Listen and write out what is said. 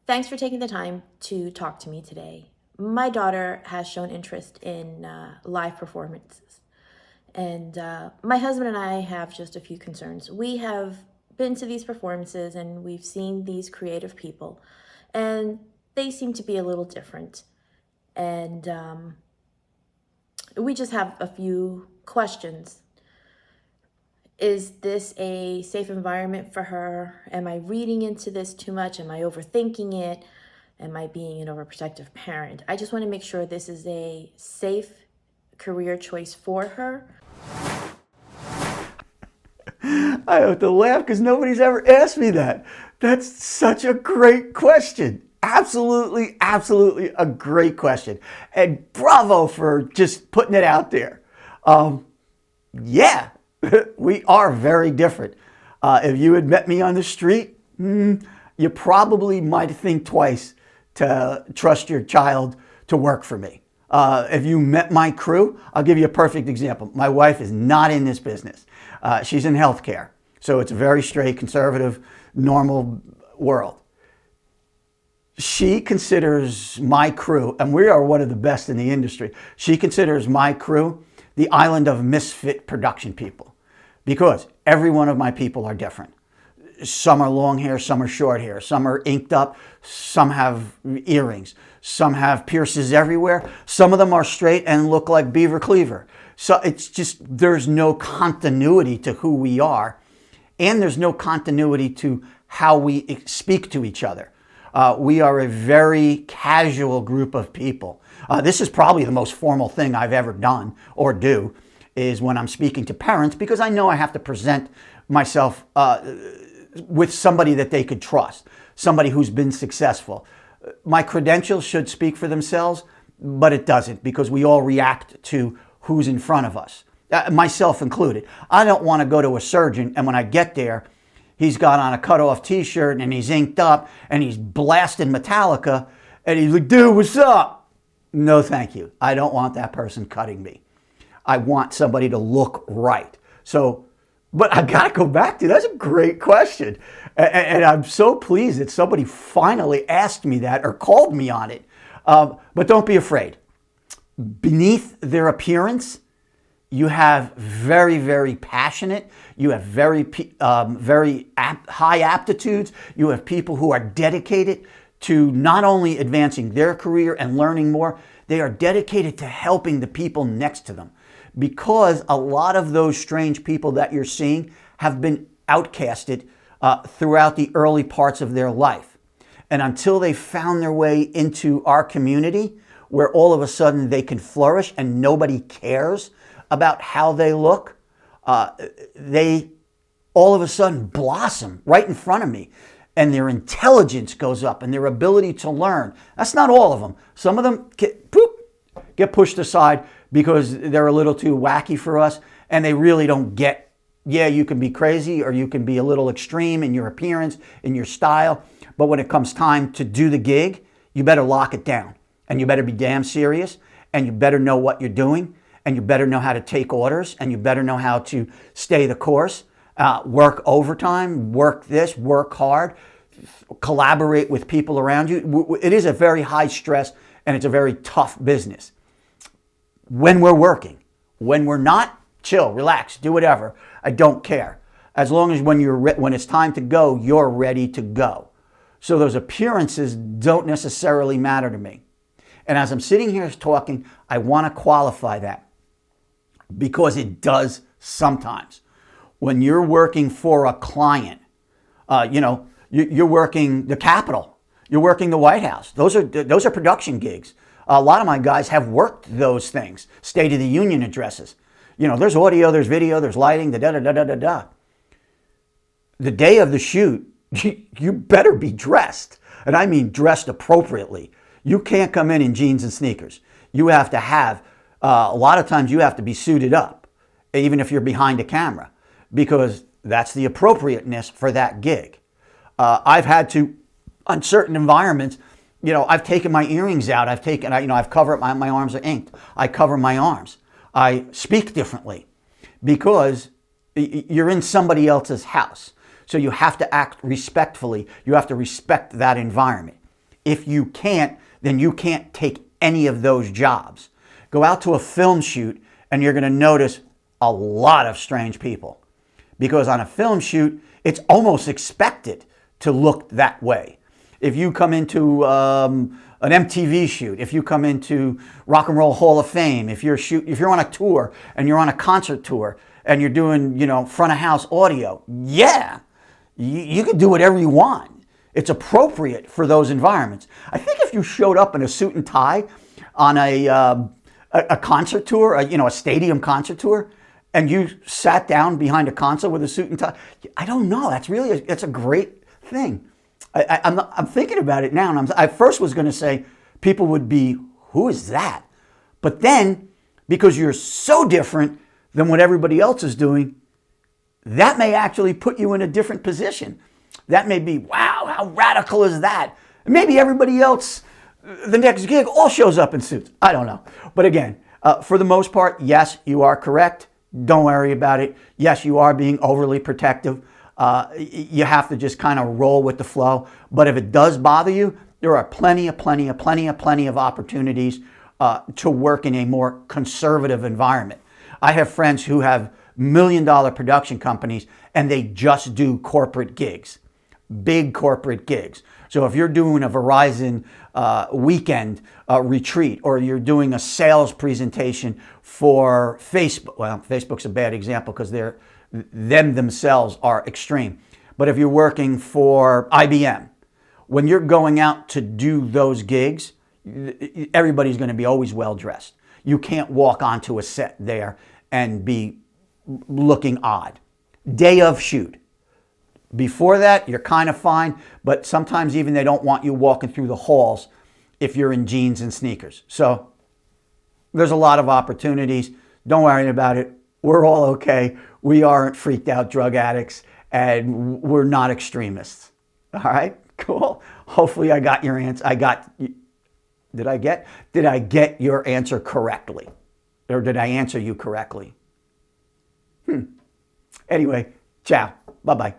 Thanks for taking the time to talk to me today. My daughter has shown interest in live performances, and my husband and I have just a few concerns. We have been to these performances and we've seen these creative people, and they seem to be a little different. And we just have a few questions. Is this a safe environment for her? Am I reading into this too much? Am I overthinking it? Am I being an overprotective parent? I just want to make sure this is a safe career choice for her. I have to laugh because nobody's ever asked me that. That's such a great question. Absolutely, absolutely a great question. And bravo for just putting it out there. Yeah, we are very different. If you had met me on the street, you probably might think twice to trust your child to work for me. If you met my crew, I'll give you a perfect example. My wife is not in this business. She's in healthcare. So it's a very straight, conservative, normal world. She considers my crew, and we are one of the best in the industry, she considers my crew the island of misfit production people, because every one of my people are different. Some are long hair, some are short hair, some are inked up, some have earrings, some have piercings everywhere, some of them are straight and look like Beaver Cleaver. So it's just, there's no continuity to who we are, and there's no continuity to how we speak to each other. We are a very casual group of people. This is probably the most formal thing I've ever done or do, is when I'm speaking to parents, because I know I have to present myself with somebody that they could trust, somebody who's been successful. My credentials should speak for themselves, but it doesn't, because we all react to who's in front of us, myself included. I don't want to go to a surgeon and when I get there, he's got on a cut-off t-shirt and he's inked up and he's blasting Metallica and he's like, dude, what's up? No, thank you. I don't want that person cutting me. I want somebody to look right. So, but I got to go back to, that's a great question. And I'm so pleased that somebody finally asked me that or called me on it. But don't be afraid. Beneath their appearance, you have very, very passionate, you have very high aptitudes, you have people who are dedicated to not only advancing their career and learning more, they are dedicated to helping the people next to them. Because a lot of those strange people that you're seeing have been outcasted throughout the early parts of their life. And until they found their way into our community, where all of a sudden they can flourish and nobody cares about how they look, they all of a sudden blossom right in front of me, and their intelligence goes up and their ability to learn. That's not all of them. Some of them get pushed aside because they're a little too wacky for us, and they really don't get, yeah, you can be crazy or you can be a little extreme in your appearance, in your style, but when it comes time to do the gig, you better lock it down, and you better be damn serious, and you better know what you're doing, and you better know how to take orders, and you better know how to stay the course, work overtime, work this, work hard, collaborate with people around you. It is a very high stress and it's a very tough business. When we're working, when we're not, chill, relax, do whatever. I don't care. As long as when it's time to go, you're ready to go. So those appearances don't necessarily matter to me. And as I'm sitting here talking, I want to qualify that, because it does sometimes. When you're working for a client, you're working the Capitol, you're working the White House. Those are production gigs. A lot of my guys have worked those things, State of the Union addresses. There's audio, there's video, there's lighting, da-da-da-da-da-da. The day of the shoot, you better be dressed. And I mean dressed appropriately. You can't come in jeans and sneakers. You have to have, a lot of times you have to be suited up, even if you're behind a camera, because that's the appropriateness for that gig. I've had to, on certain environments, I've taken my earrings out. I've covered my arms are inked. I cover my arms. I speak differently because you're in somebody else's house. So you have to act respectfully. You have to respect that environment. If you can't, then you can't take any of those jobs. Go out to a film shoot and you're going to notice a lot of strange people. Because on a film shoot, it's almost expected to look that way. If you come into an MTV shoot, if you come into Rock and Roll Hall of Fame, if you're on a tour and you're on a concert tour and you're doing, front of house audio, yeah, you can do whatever you want. It's appropriate for those environments. I think if you showed up in a suit and tie on a concert tour, a stadium concert tour, and you sat down behind a console with a suit and tie, I don't know. That's a great thing. I'm thinking about it now, and I first was going to say people would be, who is that? But then, because you're so different than what everybody else is doing, that may actually put you in a different position. That may be, wow, how radical is that? And maybe everybody else, the next gig, all shows up in suits. I don't know. But again, for the most part, yes, you are correct. Don't worry about it. Yes, you are being overly protective. You have to just kind of roll with the flow. But if it does bother you, there are plenty of opportunities to work in a more conservative environment. I have friends who have $1 million production companies and they just do corporate gigs, big corporate gigs. So if you're doing a Verizon weekend retreat, or you're doing a sales presentation for Facebook, well, Facebook's a bad example because them themselves are extreme. But if you're working for IBM, when you're going out to do those gigs, everybody's going to be always well dressed. You can't walk onto a set there and be looking odd. Day of shoot. Before that, you're kind of fine, but sometimes even they don't want you walking through the halls if you're in jeans and sneakers. So there's a lot of opportunities. Don't worry about it. We're all okay. We aren't freaked out drug addicts, and we're not extremists. All right, cool. Hopefully I got your answer. Did I get your answer correctly? Or did I answer you correctly? Anyway, ciao. Bye-bye.